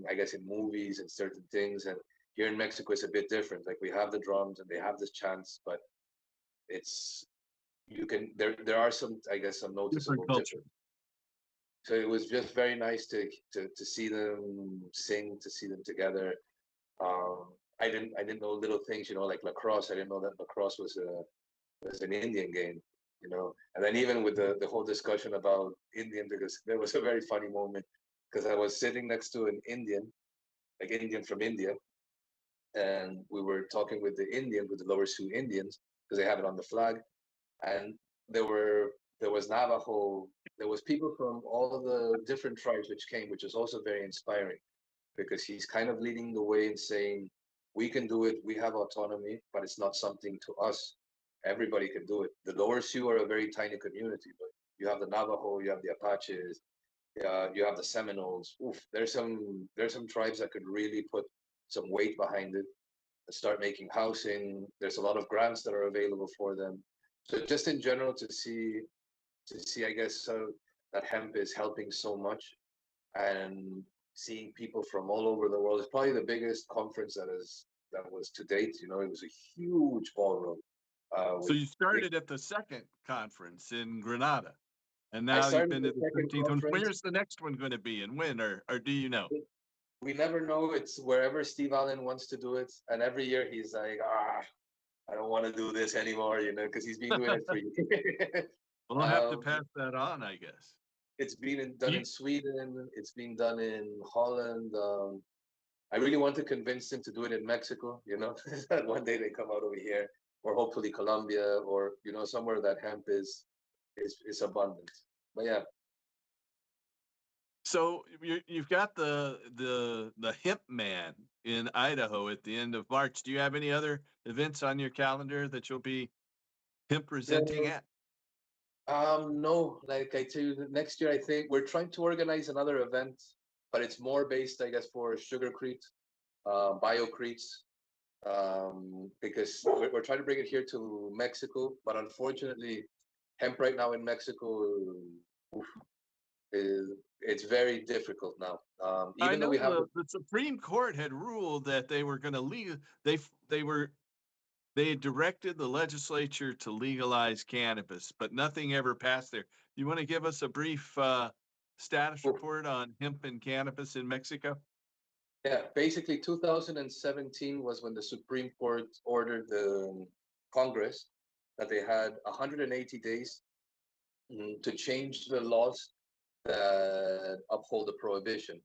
I guess, in movies and certain things, and here in Mexico it's a bit different. Like we have the drums and they have this chants, but it's you can there are some, I guess, some Different noticeable culture. difference. So it was just very nice to see them sing, to see them together. I didn't know little things, like lacrosse. I didn't know that lacrosse was an Indian game. And then even with the whole discussion about Indian, because there was a very funny moment because I was sitting next to an Indian, like Indian from India, and we were talking with the Indian, with the Lower Sioux Indians, because they have it on the flag, and there were there was Navajo, there was people from all the different tribes which came, which is also very inspiring because he's kind of leading the way and saying, we can do it, we have autonomy, but it's not something to us. Everybody can do it. The Lower Sioux are a very tiny community, but you have the Navajo, you have the Apaches, you have the Seminoles. Oof, there's some tribes that could really put some weight behind it and start making housing. There's a lot of grants that are available for them. So just in general to see, I guess, that hemp is helping so much, and seeing people from all over the world. It's probably the biggest conference that was to date. You know, it was a huge ballroom. So With you started at the second conference in Granada, and I now you've started been the to the second 13th one. conference. Where's the next one going to be, and when, or do you know? We never know. It's wherever Steve Allen wants to do it, and every year he's like, I don't want to do this anymore, you know, because he's been doing it for years. Well, I'll have to pass that on, I guess. It's done in Sweden. It's been done in Holland. I really want to convince him to do it in Mexico, you know, that one day they come out over here, or hopefully Colombia, or you know, somewhere that hemp is abundant. But yeah. So you've got the Hemp Man in Idaho at the end of March. Do you have any other events on your calendar that you'll be hemp presenting at? No, like I tell you, next year I think we're trying to organize another event, but it's more based, I guess, for sugarcrete, biocretes, because we're trying to bring it here to Mexico, but unfortunately, hemp right now in Mexico is it's very difficult now. I Even though we know have the Supreme Court had ruled that they were going to they had directed the legislature to legalize cannabis, but nothing ever passed there. You want to give us a brief status report on hemp and cannabis in Mexico? Yeah, basically 2017 was when the Supreme Court ordered the Congress that they had 180 days to change the laws that uphold the prohibition,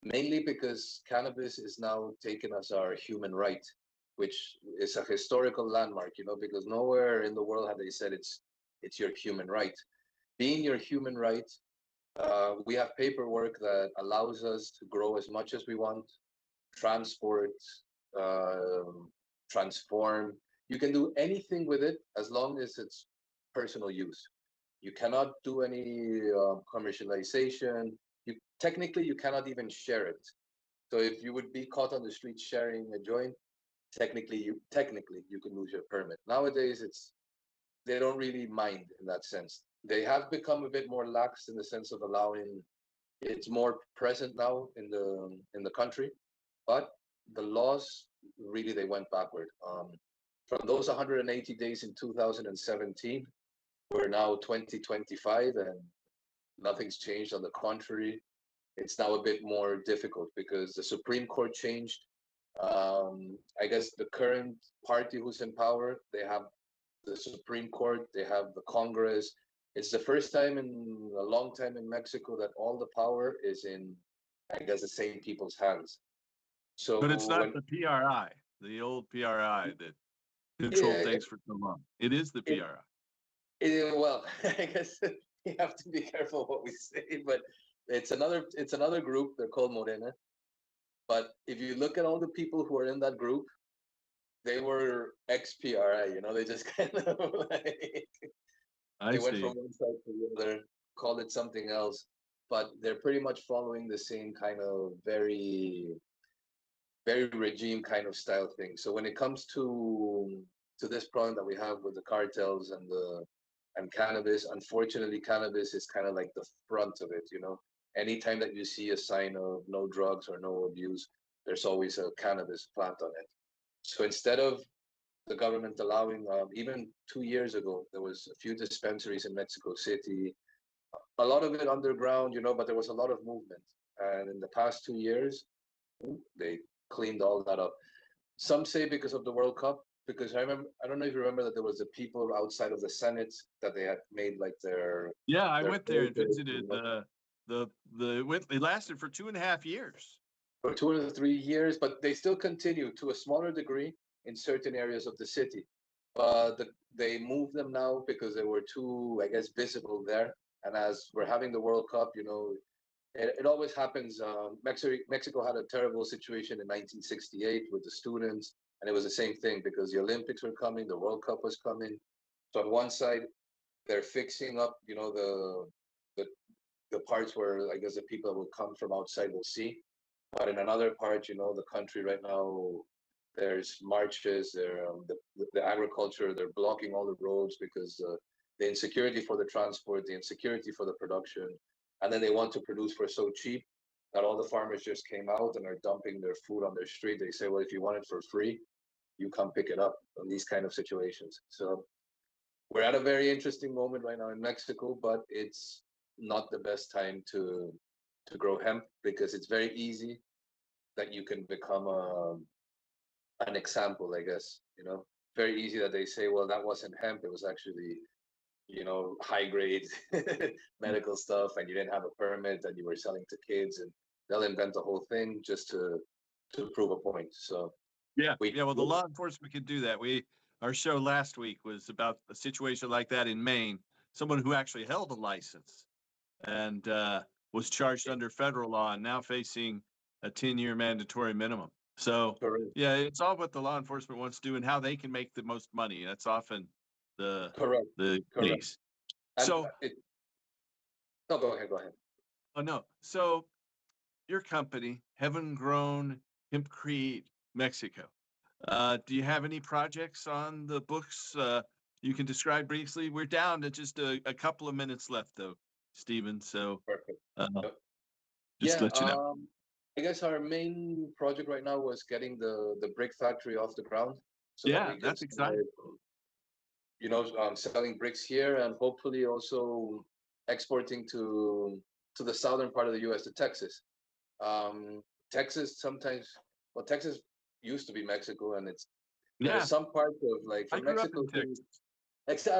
mainly because cannabis is now taken as our human right, which is a historical landmark, you know, because nowhere in the world have they said it's your human right. Being your human right, we have paperwork that allows us to grow as much as we want, transport, uh, transform. You can do anything with it as long as it's personal use. You cannot do any commercialization. You cannot even share it. So if you would be caught on the street sharing a joint, technically you can lose your permit. Nowadays, they don't really mind in that sense. They have become a bit more lax in the sense of allowing. It's more present now in the country, but the laws really they went backward. From those 180 days in 2017, we're now 2025 and nothing's changed. On the contrary, it's now a bit more difficult because the Supreme Court changed. I guess the current party who's in power, they have the Supreme Court, they have the Congress. It's the first time in a long time in Mexico that all the power is in, I guess, the same people's hands. So But it's not the PRI, the old PRI that controlled things for so long. It is the PRI. Well, I guess we have to be careful what we say, but it's another group. They're called Morena. But if you look at all the people who are in that group, they were ex-PRI. You know, they just kind of like they went from one side to the other, called it something else, but they're pretty much following the same kind of very regime kind of style thing. So when it comes to this problem that we have with the cartels and cannabis, unfortunately, cannabis is kind of like the front of it. You know, anytime that you see a sign of no drugs or no abuse, there's always a cannabis plant on it. So instead of the government allowing, even 2 years ago, there was a few dispensaries in Mexico City, a lot of it underground, you know, but there was a lot of movement. And in the past 2 years, they cleaned all that up. Some say because of the World Cup, because I don't know if you remember that there was the people outside of the Senate that they had made like their. Yeah, I went there and visited it lasted for 2.5 years. For 2 or 3 years, but they still continue to a smaller degree in certain areas of the city. But they moved them now because they were too, I guess, visible there. And as we're having the World Cup, you know, it always happens. Mexico had a terrible situation in 1968 with the students, and it was the same thing because the Olympics were coming, the World Cup was coming. So on one side, they're fixing up, you know, the parts where I guess the people that will come from outside will see. But in another part, you know, the country right now, there's marches, the agriculture, they're blocking all the roads because the insecurity for the transport, the insecurity for the production, and then they want to produce for so cheap that all the farmers just came out and are dumping their food on their street. They say, well, if you want it for free, you come pick it up on these kind of situations. So we're at a very interesting moment right now in Mexico, but it's not the best time to grow hemp because it's very easy that you can become an example, I guess. Very easy that they say, well, that wasn't hemp; it was actually high grade medical stuff, and you didn't have a permit, and you were selling to kids, and they'll invent the whole thing just to prove a point. So yeah, well, the law enforcement can do that. Our show last week was about a situation like that in Maine. Someone who actually held a license and was charged under federal law and now facing a 10-year mandatory minimum. So yeah, it's all what the law enforcement wants to do and how they can make the most money. That's often the case. So no, go ahead. Oh no. So your company, Heaven Grown Hempcrete Mexico. Do you have any projects on the books you can describe briefly? We're down to just a couple of minutes left, though, Stephen. So just let you know. I guess our main project right now was getting the brick factory off the ground. So that's exciting. Selling bricks here and hopefully also exporting to the southern part of the U.S. to Texas. Texas sometimes, well, Texas used to be Mexico, and there's some parts of from Mexico.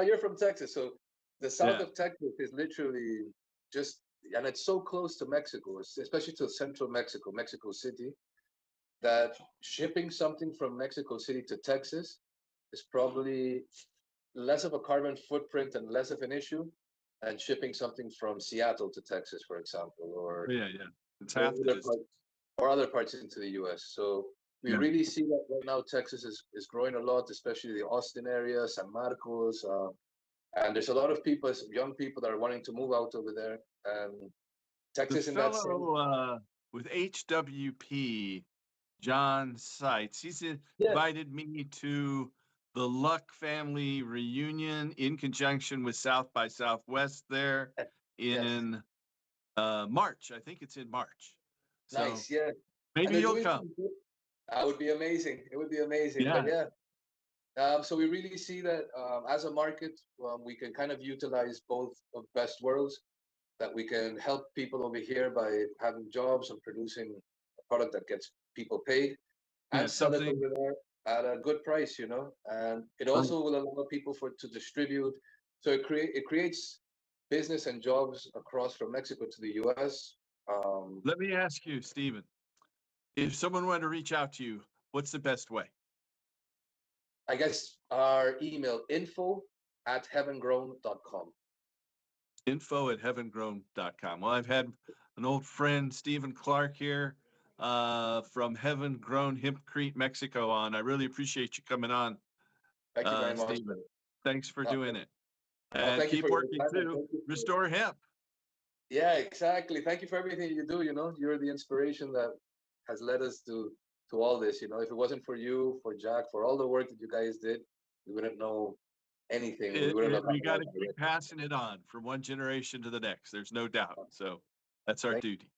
You're from Texas, so the south of Texas is literally just, and it's so close to Mexico, especially to central Mexico, Mexico City, that shipping something from Mexico City to Texas is probably less of a carbon footprint and less of an issue than shipping something from Seattle to Texas, for example, or it's half or other parts into the U.S. So we really see that right now Texas is growing a lot, especially the Austin area, San Marcos, and there's a lot of people, young people that are wanting to move out over there. And Texas, in that sense, with HWP, John Seitz, he's invited me to the Luck family reunion in conjunction with South by Southwest there in March. I think it's in March. Nice, Maybe you'll come. That would be amazing. It would be amazing. Yeah. But so we really see that as a market, we can kind of utilize both of best worlds, that we can help people over here by having jobs and producing a product that gets people paid and sell it over there at a good price, and it also will allow people to distribute. So it creates business and jobs across from Mexico to the U.S. Let me ask you, Stephen, if someone wanted to reach out to you, what's the best way? I guess our email, info@heavengrown.com. info@heavengrown.com. Well, I've had an old friend, Stephen Clarke, here from Heaven Grown Hempcrete Mexico on. I really appreciate you coming on. Thank you very much, Stephen. Thanks for doing it. And keep working too. Restore hemp. Yeah, exactly. Thank you for everything you do. You're the inspiration that has led us to all this. If it wasn't for you, for Jack, for all the work that you guys did, we wouldn't know anything. We got to keep passing it on from one generation to the next. There's no doubt. So that's our duty.